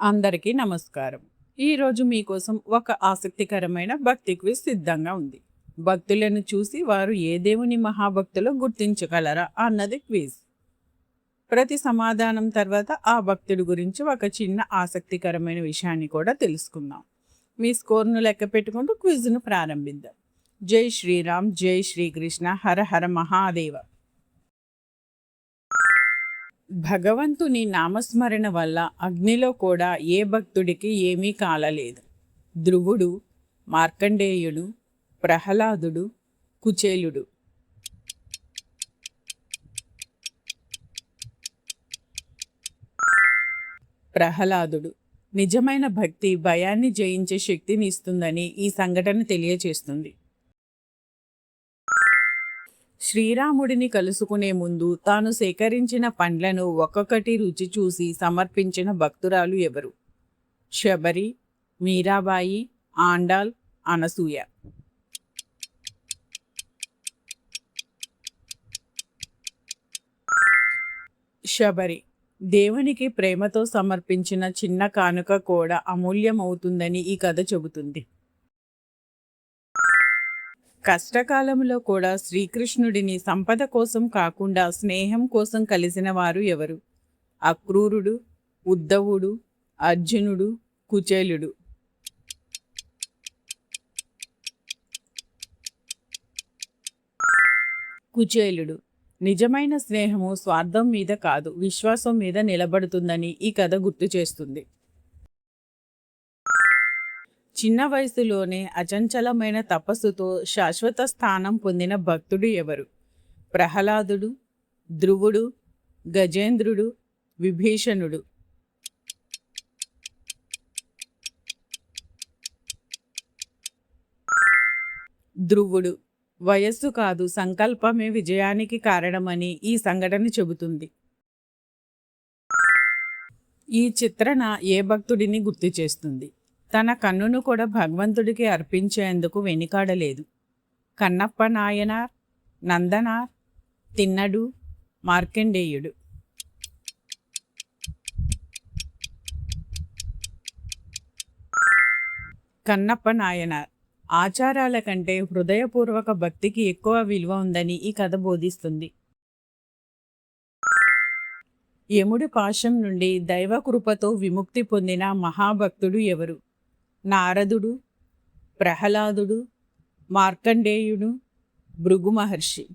అందరికీ నమస్కారం. ఈరోజు మీకోసం ఒక ఆసక్తికరమైన భక్తి క్విజ్ సిద్ధంగా ఉంది. భక్తులను చూసి వారు ఏ దేవుని మహాభక్తులో గుర్తించగలరా అన్నది క్విజ్. ప్రతి సమాధానం తర్వాత ఆ భక్తుడి గురించి ఒక చిన్న ఆసక్తికరమైన విషయాన్ని కూడా తెలుసుకుందాం. మీ స్కోర్ను లెక్క పెట్టుకుంటూ క్విజ్ను ప్రారంభిద్దాం. జై శ్రీరామ్, జై శ్రీకృష్ణ, హర హర మహాదేవ. భగవంతుని నామస్మరణ వల్ల అగ్నిలో కూడా ఏ భక్తుడికి ఏమీ కాలలేదు. ధ్రువుడు, మార్కండేయుడు, ప్రహ్లాదుడు, కుచేలుడు. ప్రహ్లాదుడు. నిజమైన భక్తి భయాన్ని జయించే శక్తిని ఇస్తుందని ఈ సంఘటన తెలియచేస్తుంది. శ్రీరాముడిని కలుసుకునే ముందు తాను సేకరించిన పండ్లను ఒక్కొక్కటి రుచి చూసి సమర్పించిన భక్తురాలు ఎవరు? శబరి, మీరాబాయి, ఆండాల్, అనసూయ. శబరి. దేవునికి ప్రేమతో సమర్పించిన చిన్న కానుక కూడా అమూల్యమవుతుందని ఈ కథ చెబుతుంది. కష్టకాలంలో కూడా శ్రీకృష్ణుడిని సంపద కోసం కాకుండా స్నేహం కోసం కలిసిన వారు ఎవరు? అక్రూరుడు, ఉద్ధవుడు, అర్జునుడు, కుచేలుడు. కుచేలుడు. నిజమైన స్నేహము స్వార్థం మీద కాదు, విశ్వాసం మీద నిలబడుతుందని ఈ కథ గుర్తు చేస్తుంది. చిన్న వయసులోనే అచంచలమైన తపస్సుతో శాశ్వత స్థానం పొందిన భక్తుడు ఎవరు? ప్రహ్లాదుడు, ధ్రువుడు, గజేంద్రుడు, విభీషణుడు. ధ్రువుడు. వయస్సు కాదు, సంకల్పమే విజయానికి కారణమని ఈ సంఘటన చెబుతుంది. ఈ చిత్రణ ఏ భక్తుడిని గుర్తు చేస్తుంది? తన కన్నును కూడా భగవంతుడికి అర్పించేందుకు వెనుకాడలేదు. కన్నప్ప నాయనార్, నందనార్, తిన్నడు, మార్కండేయుడు. కన్నప్ప నాయనార్. ఆచారాల కంటే హృదయపూర్వక భక్తికి ఎక్కువ విలువ ఉందని ఈ కథ బోధిస్తుంది. యముడి పాశం నుండి దైవకృపతో విముక్తి పొందిన మహాభక్తుడు ఎవరు? నారదుడు, ప్రహ్లాదుడు, మార్కండేయుడు, భృగు మహర్షి.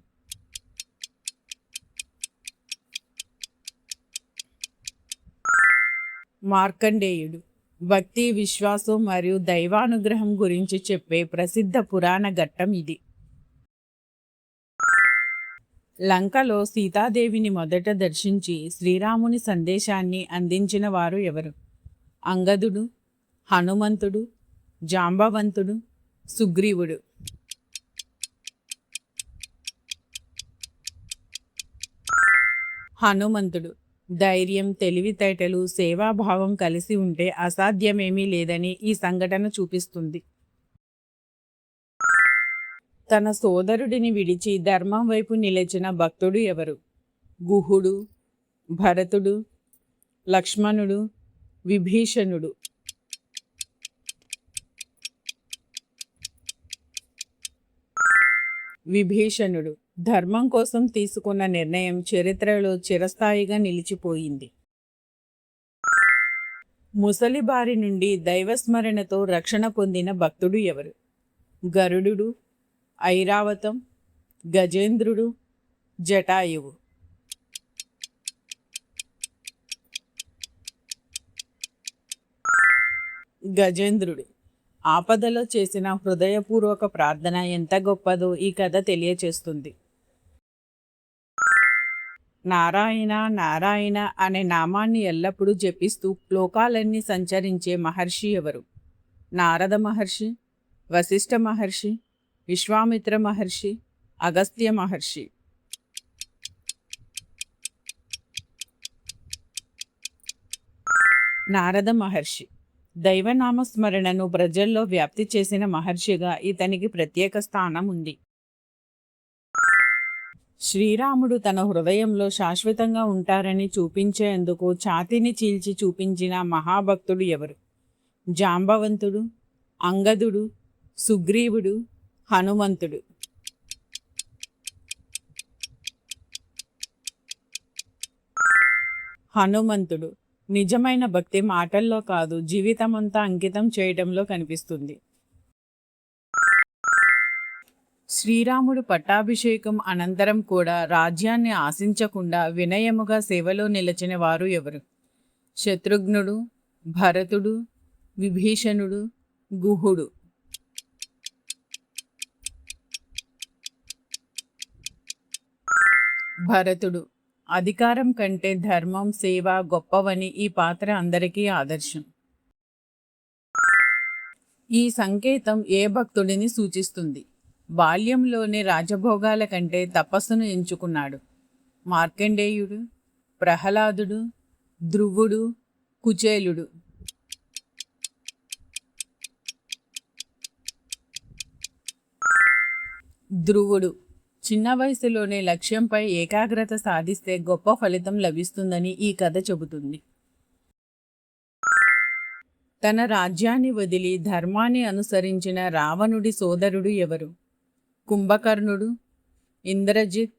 మార్కండేయుడు. భక్తి, విశ్వాసం మరియు దైవానుగ్రహం గురించి చెప్పే ప్రసిద్ధ పురాణ ఘట్టం ఇది. లంకలో సీతాదేవిని మొదట దర్శించి శ్రీరాముని సందేశాన్ని అందించిన వారు ఎవరు? అంగదుడు, హనుమంతుడు, జాంబవంతుడు, సుగ్రీవుడు. హనుమంతుడు. ధైర్యం, తెలివితేటలు, సేవాభావం కలిసి ఉంటే అసాధ్యమేమీ లేదని ఈ సంఘటన చూపిస్తుంది. తన సోదరుడిని విడిచి ధర్మం వైపు నిలిచిన భక్తుడు ఎవరు? గుహుడు, భరతుడు, లక్ష్మణుడు, విభీషణుడు. విభీషణుడు. ధర్మం కోసం తీసుకున్న నిర్ణయం చరిత్రలో చిరస్థాయిగా నిలిచిపోయింది. ముసలి బారి నుండి దైవస్మరణతో రక్షణ పొందిన భక్తుడు ఎవరు? గరుడు, ఐరావతం, గజేంద్రుడు, జటాయువు. గజేంద్రుడు. ఆపదలో చేసిన హృదయపూర్వక ప్రార్థన ఎంత గొప్పదో ఈ కథ తెలియచేస్తుంది. నారాయణ నారాయణ అనే నామాన్ని ఎల్లప్పుడూ జపిస్తూ లోకాలన్నీ సంచరించే మహర్షి ఎవరు? నారద మహర్షి, వశిష్ఠ మహర్షి, విశ్వామిత్ర మహర్షి, అగస్త్య మహర్షి. నారద మహర్షి. దైవనామస్మరణను ప్రజల్లో వ్యాప్తి చేసిన మహర్షిగా ఇతనికి ప్రత్యేక స్థానం ఉంది. శ్రీరాముడు తన హృదయంలో శాశ్వతంగా ఉంటారని చూపించేందుకు ఛాతీని చీల్చి చూపించిన మహాభక్తుడు ఎవరు? జాంబవంతుడు, అంగదుడు, సుగ్రీవుడు, హనుమంతుడు. హనుమంతుడు. నిజమైన భక్తి మాటల్లో కాదు, జీవితమంతా అంకితం చేయడంలో కనిపిస్తుంది. శ్రీరాముడు పట్టాభిషేకం అనంతరం కూడా రాజ్యాన్ని ఆశించకుండా వినయముగా సేవలో నిలిచిన వారు ఎవరు? శత్రుఘ్నుడు, భరతుడు, విభీషణుడు, గుహుడు. భరతుడు. అధికారం కంటే ధర్మం, సేవ గొప్పవని ఈ పాత్ర అందరికీ ఆదర్శం. ఈ సంకేతం ఏ భక్తుడిని సూచిస్తుంది? బాల్యంలోని రాజభోగాల కంటే తపస్సును ఎంచుకున్నాడు. మార్కండేయుడు, ప్రహ్లాదుడు, ధ్రువుడు, కుచేలుడు. ధ్రువుడు. చిన్న వయసులోనే లక్ష్యంపై ఏకాగ్రత సాధిస్తే గొప్ప ఫలితం లభిస్తుందని ఈ కథ చెబుతుంది. తన రాజ్యాన్ని వదిలి ధర్మాన్ని అనుసరించిన రావణుడి సోదరుడు ఎవరు? కుంభకర్ణుడు, ఇంద్రజిత్,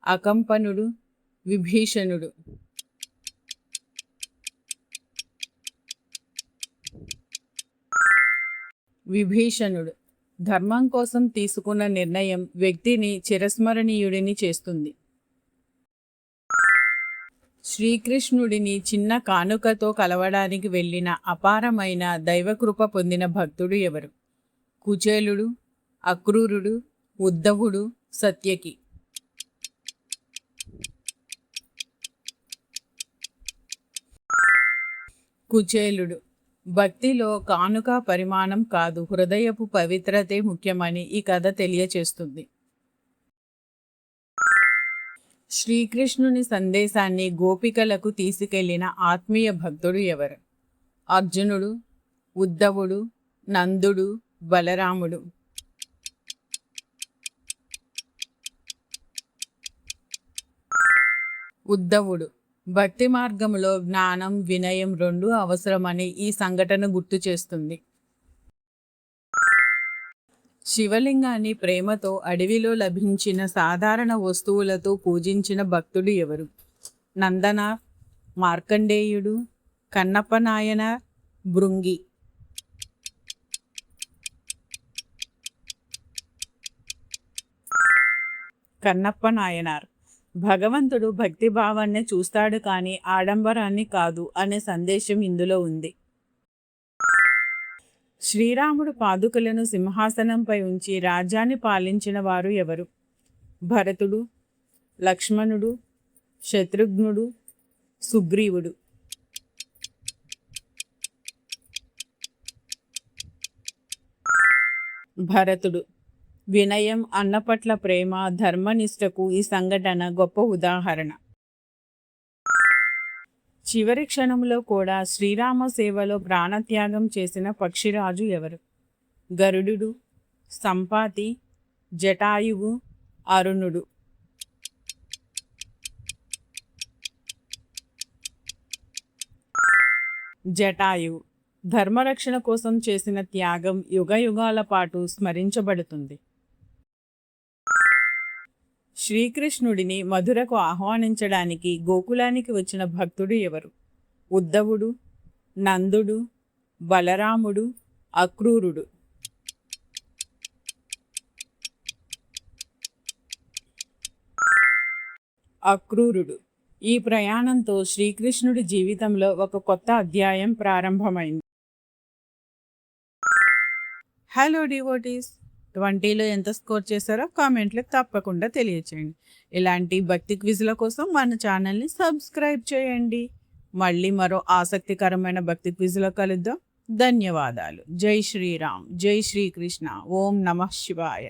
అకంపనుడు, విభీషణుడు. విభీషణుడు. ధర్మం కోసం తీసుకున్న నిర్ణయం వ్యక్తిని చిరస్మరణీయుడిని చేస్తుంది. శ్రీకృష్ణుడిని చిన్న కానుకతో కలవడానికి వెళ్ళిన అపారమైన దైవకృప పొందిన భక్తుడు ఎవరు? కుచేలుడు, అక్రూరుడు, ఉద్ధవుడు, సత్యకి. కుచేలుడు. భక్తిలో కానుక పరిమాణం కాదు, హృదయపు పవిత్రతే ముఖ్యమని ఈ కథ తెలియచేస్తుంది. శ్రీకృష్ణుని సందేశాన్ని గోపికలకు తీసుకెళ్లిన ఆత్మీయ భక్తుడు ఎవరు? అర్జునుడు, ఉద్ధవుడు, నందుడు, బలరాముడు. ఉద్ధవుడు. భక్తి మార్గంలో జ్ఞానం, వినయం రెండూ అవసరమని ఈ సంఘటన గుర్తు చేస్తుంది. శివలింగాన్ని ప్రేమతో అడవిలో లభించిన సాధారణ వస్తువులతో పూజించిన భక్తుడు ఎవరు? నందనార్, మార్కండేయుడు, కన్నప్ప నాయనార్, భృంగి. కన్నప్ప నాయనార్. భగవంతుడు భక్తి భావాన్ని చూస్తాడు కానీ ఆడంబరాన్ని కాదు అనే సందేశం ఇందులో ఉంది. శ్రీరాముడు పాదుకలను సింహాసనంపై ఉంచి రాజ్యాన్ని పాలించిన వారు ఎవరు? భరతుడు, లక్ష్మణుడు, శత్రుఘ్నుడు, సుగ్రీవుడు. భరతుడు. వినయం, అన్న పట్ల ప్రేమ, ధర్మనిష్టకు ఈ సంఘటన గొప్ప ఉదాహరణ. చివరి క్షణంలో కూడా శ్రీరామ సేవలో ప్రాణత్యాగం చేసిన పక్షిరాజు ఎవరు? గరుడు, సంపాతి, జటాయువు, అరుణుడు. జటాయువు. ధర్మరక్షణ కోసం చేసిన త్యాగం యుగయుగాల పాటు స్మరించబడుతుంది. శ్రీకృష్ణుడిని మధురకు ఆహ్వానించడానికి గోకులానికి వచ్చిన భక్తుడు ఎవరు? ఉద్ధవుడు, నందుడు, బలరాముడు, అక్రూరుడు. అక్రూరుడు. ఈ ప్రయాణంతో శ్రీకృష్ణుడి జీవితంలో ఒక కొత్త అధ్యాయం ప్రారంభమైంది. హలో డివోటీస్, 20లో ఎంత స్కోర్ చేశారో కామెంట్లో తప్పకుండా తెలియచేయండి. ఇలాంటి భక్తి క్విజ్ల కోసం మన ఛానల్ని సబ్స్క్రైబ్ చేయండి. మళ్ళీ మరో ఆసక్తికరమైన భక్తి క్విజ్లో కలుద్దాం. ధన్యవాదాలు. జై శ్రీరామ్, జై శ్రీకృష్ణ. ఓం నమః శివాయ.